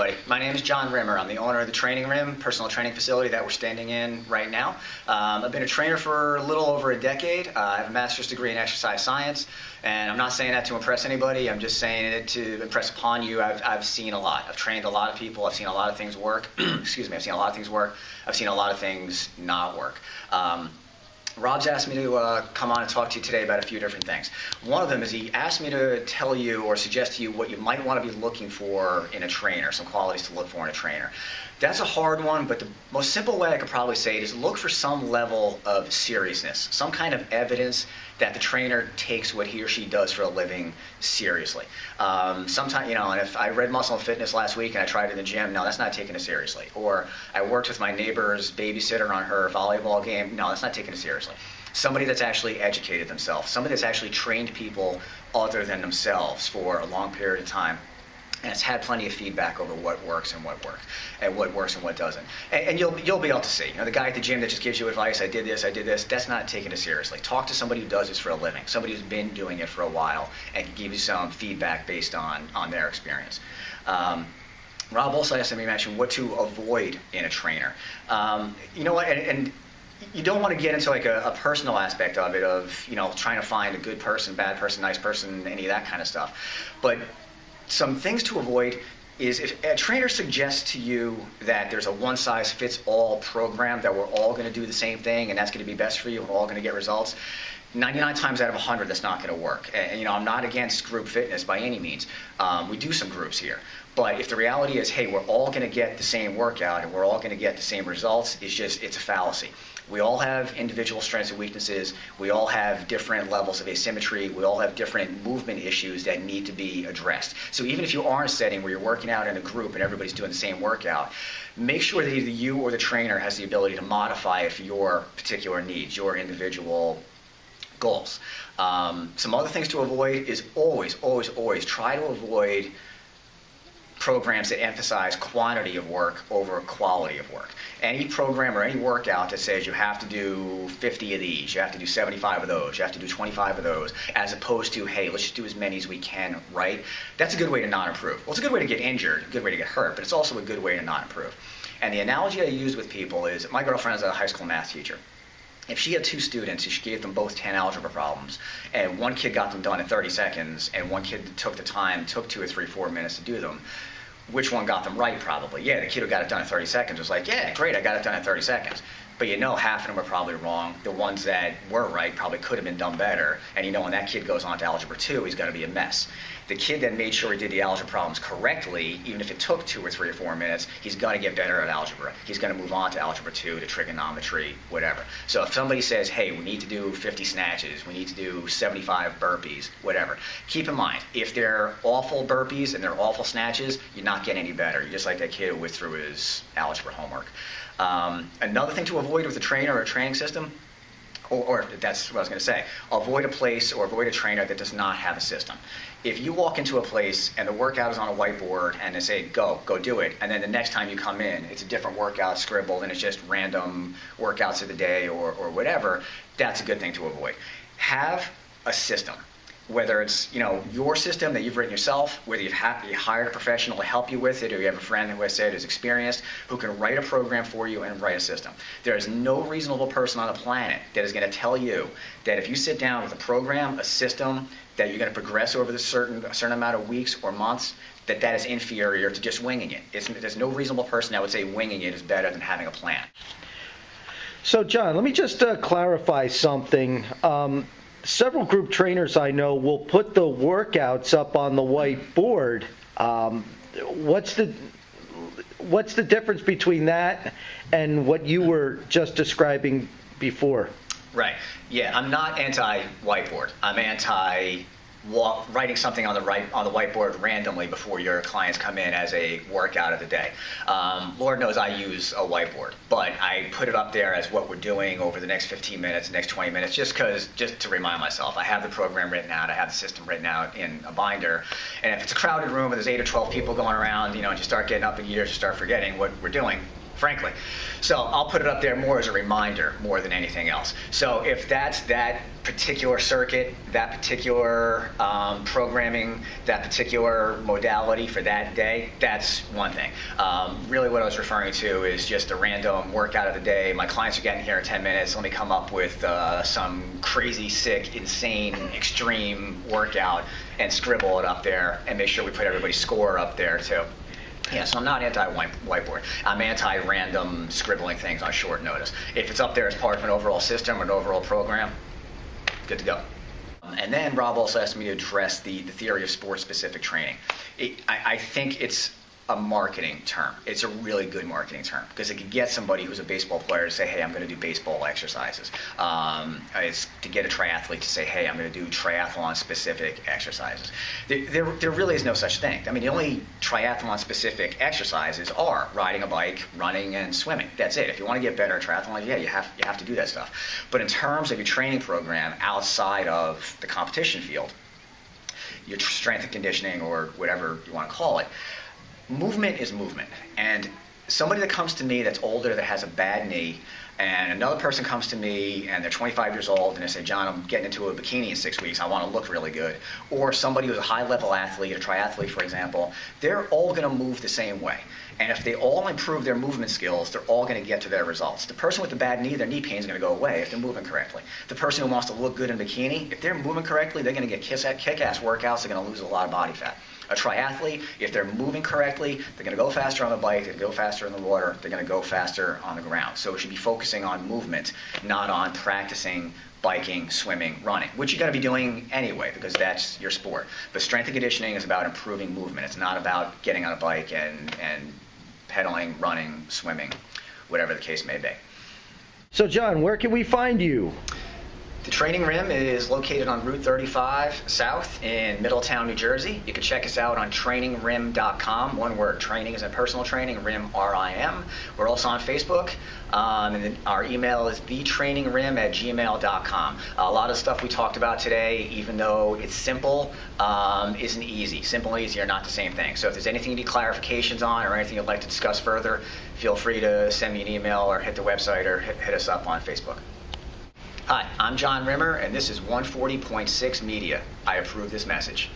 everybody. My name is Jon Rimmer. I'm the owner of the Training Rim, personal training facility that we're standing in right now. I've been a trainer for a little over a decade. I have a master's degree in exercise science, and I'm not saying that to impress anybody. I'm just saying it to impress upon you. I've seen a lot. I've trained a lot of people. I've seen a lot of things work. Excuse me. I've seen a lot of things work. I've seen a lot of things not work. Rob's asked me to come on and talk to you today about a few different things. One of them is he asked me to tell you or suggest to you what you might want to be looking for in a trainer, some qualities to look for in a trainer. That's a hard one, but the most simple way I could probably say it is look for some level of seriousness, some kind of evidence that the trainer takes what he or she does for a living seriously. Sometimes, and if I read Muscle and Fitness last week and I tried it in the gym, no, that's not taking it seriously. Or I worked with my neighbor's babysitter on her volleyball game, no, that's not taking it seriously. Somebody that's actually educated themselves, somebody that's actually trained people other than themselves for a long period of time, and it's had plenty of feedback over what works and what works, and what works and what doesn't. And you'll be able to see. The guy at the gym that just gives you advice, I did this, that's not taking it seriously. Talk to somebody who does this for a living, somebody who's been doing it for a while, and can give you some feedback based on their experience. Rob also asked me to mention what to avoid in a trainer. You know what, and you don't want to get into like a personal aspect of it, of trying to find a good person, bad person, nice person, any of that kind of stuff. But some things to avoid is if a trainer suggests to you that there's a one-size-fits-all program, that we're all going to do the same thing and that's going to be best for you and we're all going to get results, 99 times out of 100 that's not going to work. And I'm not against group fitness by any means. We do some groups here. But if the reality is, hey, we're all going to get the same workout and we're all going to get the same results, it's a fallacy. We all have individual strengths and weaknesses. We all have different levels of asymmetry. We all have different movement issues that need to be addressed. So even if you are in a setting where you're working out in a group and everybody's doing the same workout, make sure that either you or the trainer has the ability to modify it for your particular needs, your individual goals. Some other things to avoid is always try to avoid programs that emphasize quantity of work over quality of work. Any program or any workout that says you have to do 50 of these, you have to do 75 of those, you have to do 25 of those, as opposed to, hey, let's just do as many as we can, right? That's a good way to not improve. Well, it's a good way to get injured, a good way to get hurt, but it's also a good way to not improve. And the analogy I use with people is, my girlfriend is a high school math teacher. If she had two students, she gave them both 10 algebra problems, and one kid got them done in 30 seconds, and one kid took 2 or 3, 4 minutes to do them, which one got them right probably? Yeah, the kid who got it done in 30 seconds was like, yeah, great, I got it done in 30 seconds. But half of them were probably wrong. The ones that were right probably could have been done better. And when that kid goes on to Algebra 2, he's going to be a mess. The kid that made sure he did the algebra problems correctly, even if it took 2 or 3 or 4 minutes, he's going to get better at algebra. He's going to move on to Algebra 2, to trigonometry, whatever. So if somebody says, hey, we need to do 50 snatches, we need to do 75 burpees, whatever, keep in mind, if they're awful burpees and they're awful snatches, you're not getting any better. You're just like that kid who went through his algebra homework. Another thing to avoid with a trainer or a training system, or that's what I was going to say, avoid a place or avoid a trainer that does not have a system. If you walk into a place and the workout is on a whiteboard and they say, go do it, and then the next time you come in, it's a different workout scribbled and it's just random workouts of the day or whatever, that's a good thing to avoid. Have a system. Whether it's your system that you've written yourself, whether you hired a professional to help you with it, or you have a friend who has said is experienced, who can write a program for you and write a system. There is no reasonable person on the planet that is going to tell you that if you sit down with a program, a system, that you're going to progress over a certain amount of weeks or months, that is inferior to just winging it. There's no reasonable person that would say winging it is better than having a plan. So, John, let me just clarify something. Several group trainers I know will put the workouts up on the whiteboard. What's the difference between that and what you were just describing before? Right. Yeah, I'm not anti-whiteboard. I'm anti writing something on the whiteboard randomly before your clients come in as a workout of the day. Lord knows I use a whiteboard, but I put it up there as what we're doing over the next 15 minutes, next 20 minutes, just to remind myself. I have the program written out, I have the system written out in a binder, and if it's a crowded room and there's 8 or 12 people going around, and you start getting up in gears, you start forgetting what we're doing, frankly. So I'll put it up there more as a reminder more than anything else. So if that's that particular circuit, that particular programming, that particular modality for that day, that's one thing. Really what I was referring to is just a random workout of the day. My clients are getting here in 10 minutes. Let me come up with some crazy, sick, insane, extreme workout and scribble it up there and make sure we put everybody's score up there too. Yeah, so I'm not anti-whiteboard. I'm anti-random scribbling things on short notice. If it's up there as part of an overall system or an overall program, good to go. And then Rob also asked me to address the theory of sport-specific training. I think it's a marketing term. It's a really good marketing term because it can get somebody who's a baseball player to say, hey, I'm going to do baseball exercises. It's to get a triathlete to say, hey, I'm going to do triathlon-specific exercises. There really is no such thing. I mean, the only triathlon-specific exercises are riding a bike, running, and swimming. That's it. If you want to get better at triathlon, yeah, you have to do that stuff. But in terms of your training program outside of the competition field, your strength and conditioning or whatever you want to call it, movement is movement. And somebody that comes to me that's older, that has a bad knee, and another person comes to me and they're 25 years old and they say, John, I'm getting into a bikini in 6 weeks. I want to look really good. Or somebody who's a high-level athlete, a triathlete, for example, they're all going to move the same way. And if they all improve their movement skills, they're all going to get to their results. The person with the bad knee, their knee pain is going to go away if they're moving correctly. The person who wants to look good in a bikini, if they're moving correctly, they're going to get kick-ass workouts. They're going to lose a lot of body fat. A triathlete, if they're moving correctly, they're going to go faster on the bike, they're going to go faster in the water, they're going to go faster on the ground. So we should be focusing on movement, not on practicing biking, swimming, running, which you got to be doing anyway because that's your sport. But strength and conditioning is about improving movement. It's not about getting on a bike and pedaling, running, swimming, whatever the case may be. So John, where can we find you? The Training Rim is located on Route 35 South in Middletown, New Jersey. You can check us out on trainingrim.com. One word, training is in personal training, rim, R-I-M. We're also on Facebook. And then our email is thetrainingrim@gmail.com. A lot of stuff we talked about today, even though it's simple, isn't easy. Simple and easy are not the same thing. So if there's anything you need clarifications on or anything you'd like to discuss further, feel free to send me an email or hit the website or hit us up on Facebook. Hi, I'm Jon Rimmer, and this is 140.6 Media. I approve this message.